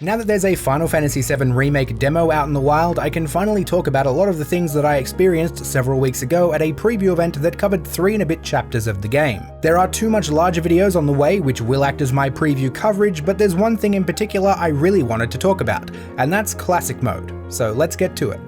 Now that there's a Final Fantasy VII Remake demo out in the wild, I can finally talk about a lot of the things that I experienced several weeks ago at a preview event that covered 3 and a bit chapters of the game. There are 2 much larger videos on the way which will act as my preview coverage, but there's one thing in particular I really wanted to talk about, and that's Classic Mode. So let's get to it.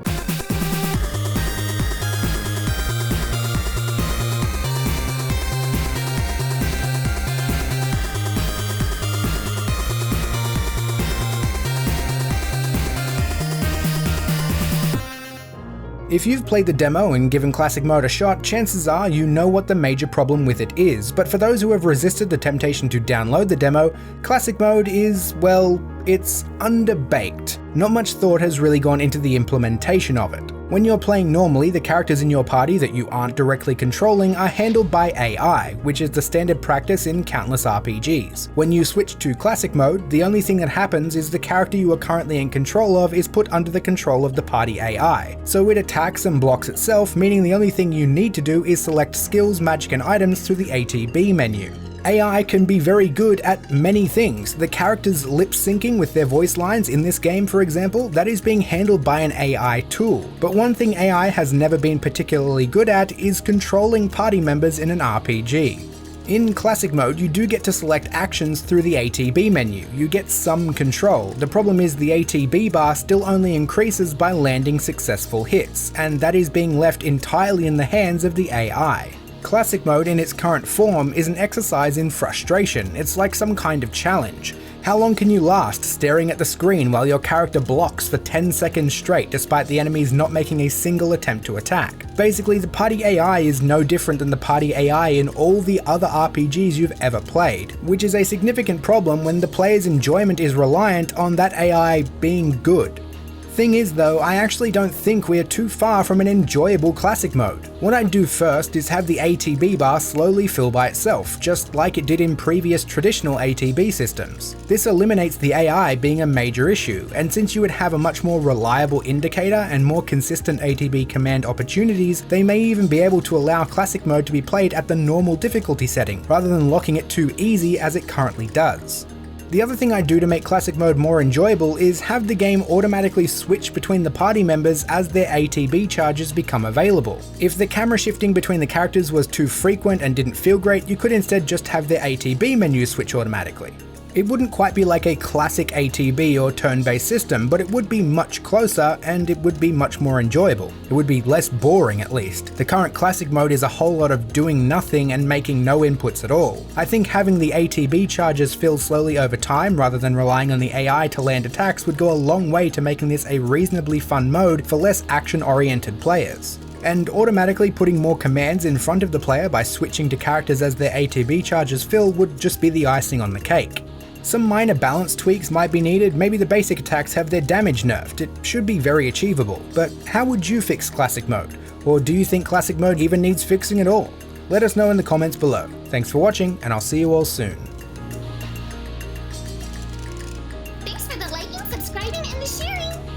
If you've played the demo and given Classic Mode a shot, chances are you know what the major problem with it is, but for those who have resisted the temptation to download the demo, Classic Mode is, well, it's underbaked. Not much thought has really gone into the implementation of it. When you're playing normally, the characters in your party that you aren't directly controlling are handled by AI, which is the standard practice in countless RPGs. When you switch to Classic Mode, the only thing that happens is the character you are currently in control of is put under the control of the party AI. So it attacks and blocks itself, meaning the only thing you need to do is select skills, magic and items through the ATB menu. AI can be very good at many things. The characters lip syncing with their voice lines in this game, for example, that is being handled by an AI tool. But one thing AI has never been particularly good at is controlling party members in an RPG. In Classic Mode, you do get to select actions through the ATB menu. You get some control. The problem is the ATB bar still only increases by landing successful hits, and that is being left entirely in the hands of the AI. Classic Mode in its current form is an exercise in frustration. It's like some kind of challenge. How long can you last staring at the screen while your character blocks for 10 seconds straight despite the enemies not making a single attempt to attack? Basically, the party AI is no different than the party AI in all the other RPGs you've ever played, which is a significant problem when the player's enjoyment is reliant on that AI being good. Thing is though, I actually don't think we're too far from an enjoyable Classic Mode. What I'd do first is have the ATB bar slowly fill by itself, just like it did in previous traditional ATB systems. This eliminates the AI being a major issue, and since you would have a much more reliable indicator and more consistent ATB command opportunities, they may even be able to allow Classic Mode to be played at the normal difficulty setting, rather than locking it too easy as it currently does. The other thing I do to make Classic Mode more enjoyable is have the game automatically switch between the party members as their ATB charges become available. If the camera shifting between the characters was too frequent and didn't feel great, you could instead just have their ATB menu switch automatically. It wouldn't quite be like a classic ATB or turn-based system, but it would be much closer and it would be much more enjoyable. It would be less boring at least. The current Classic Mode is a whole lot of doing nothing and making no inputs at all. I think having the ATB charges fill slowly over time rather than relying on the AI to land attacks would go a long way to making this a reasonably fun mode for less action-oriented players. And automatically putting more commands in front of the player by switching to characters as their ATB charges fill would just be the icing on the cake. Some minor balance tweaks might be needed, maybe the basic attacks have their damage nerfed. It should be very achievable, but how would you fix Classic Mode? Or do you think Classic Mode even needs fixing at all? Let us know in the comments below. Thanks for watching, and I'll see you all soon. Thanks for the liking, subscribing, and the sharing!